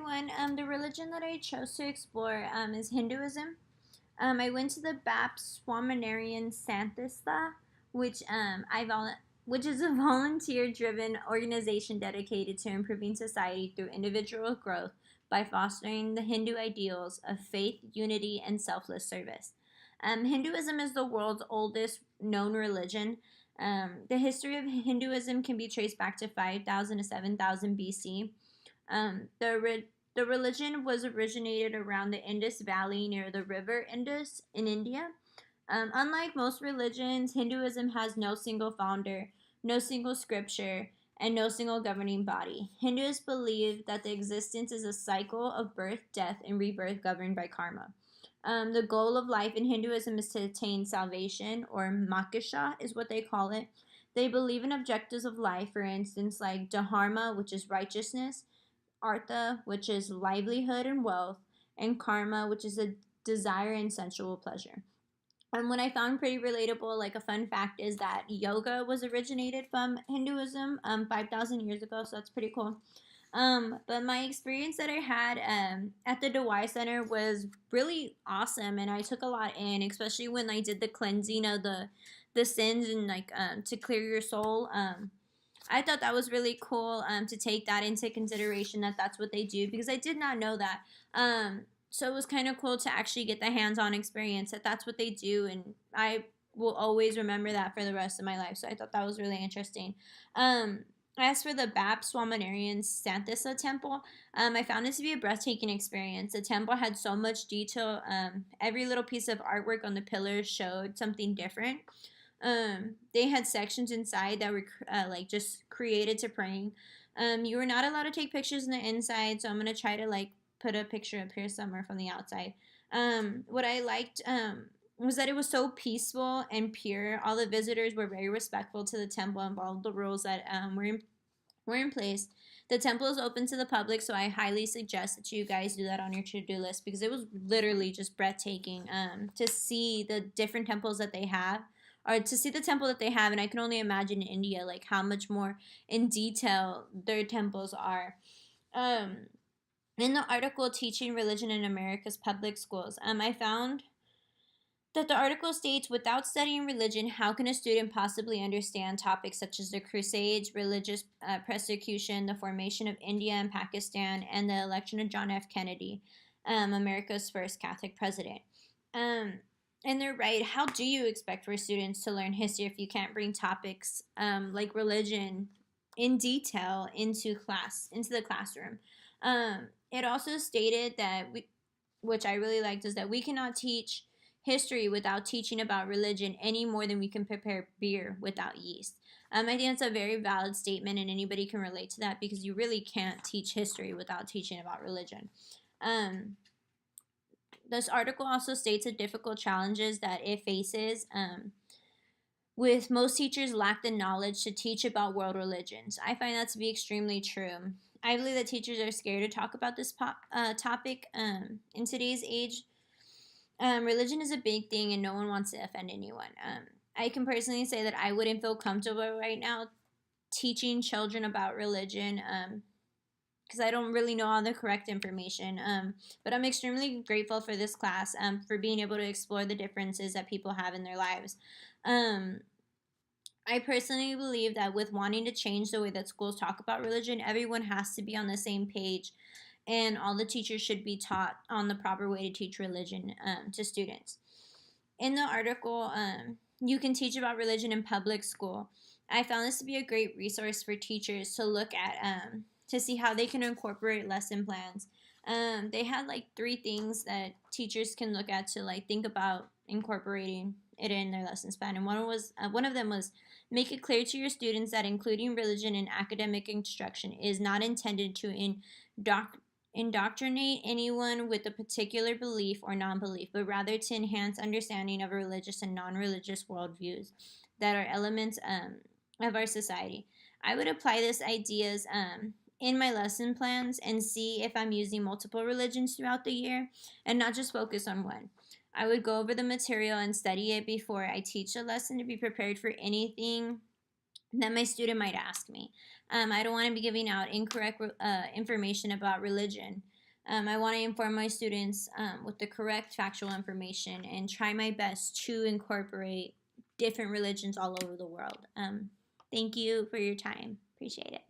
everyone. The religion that I chose to explore is Hinduism. I went to the BAPS Swaminarayan Santhistha, which which is a volunteer-driven organization dedicated to improving society through individual growth by fostering the Hindu ideals of faith, unity, and selfless service. Hinduism is the world's oldest known religion. The history of Hinduism can be traced back to 5000 to 7000 BC. The religion was originated around the Indus Valley near the river Indus in India. Unlike most religions, Hinduism has no single founder, no single scripture, and no single governing body. Hindus believe that the existence is a cycle of birth, death, and rebirth governed by karma. The goal of life in Hinduism is to attain salvation, or moksha is what they call it. They believe in objectives of life, for instance, like dharma, which is righteousness, artha, which is livelihood and wealth, and karma, which is a desire and sensual pleasure. And what I found pretty relatable, like a fun fact, is that yoga was originated from Hinduism 5,000 years ago, so that's pretty cool. But my experience that I had at the Dewey Center was really awesome, and I took a lot in, especially when I did the cleansing of the sins and like to clear your soul. I thought that was really cool to take that into consideration that that's what they do because I did not know that. So it was kind of cool to actually get the hands-on experience that that's what they do, and I will always remember that for the rest of my life. So I thought that was really interesting. As for the BAP Swaminarayan Santhisa temple, I found it to be a breathtaking experience. The temple had so much detail. Every little piece of artwork on the pillars showed something different. They had sections inside that were like just created to praying. You were not allowed to take pictures in the inside, so I'm gonna try to like put a picture up here somewhere from the outside. What I liked was that it was so peaceful and pure. All the visitors were very respectful to the temple and followed the rules that were in place. The temple is open to the public, so I highly suggest that you guys do that on your to-do list because it was literally just breathtaking to see the different temples that they have or to see the temple that they have, and I can only imagine in India like how much more in detail their temples are. Um, in the article Teaching Religion in America's Public Schools, I found that the article states, without studying religion, how can a student possibly understand topics such as the Crusades, religious persecution, the formation of India and Pakistan, and the election of John F. Kennedy, America's first Catholic president? Um, and they're right. How do you expect for students to learn history if you can't bring topics like religion in detail into the classroom? It also stated that which I really liked, is that we cannot teach history without teaching about religion any more than we can prepare beer without yeast. I think that's a very valid statement, and anybody can relate to that because you really can't teach history without teaching about religion. This article also states the difficult challenges that it faces. With most teachers lack the knowledge to teach about world religions. I find that to be extremely true. I believe that teachers are scared to talk about this topic in today's age. Religion is a big thing and no one wants to offend anyone. I can personally say that I wouldn't feel comfortable right now teaching children about religion because I don't really know all the correct information. But I'm extremely grateful for this class for being able to explore the differences that people have in their lives. I personally believe that with wanting to change the way that schools talk about religion, everyone has to be on the same page, and all the teachers should be taught on the proper way to teach religion to students. In the article, you can teach about religion in public school. I found this to be a great resource for teachers to look at to see how they can incorporate lesson plans. They had like 3 things that teachers can look at to like think about incorporating it in their lesson plan, and one of them was make it clear to your students that including religion in academic instruction is not intended to indoctrinate anyone with a particular belief or non-belief, but rather to enhance understanding of religious and non-religious worldviews that are elements of our society. I would apply these ideas in my lesson plans and see if I'm using multiple religions throughout the year and not just focus on one. I would go over the material and study it before I teach a lesson to be prepared for anything that my student might ask me. I don't want to be giving out incorrect information about religion. I want to inform my students with the correct factual information and try my best to incorporate different religions all over the world. Thank you for your time. Appreciate it.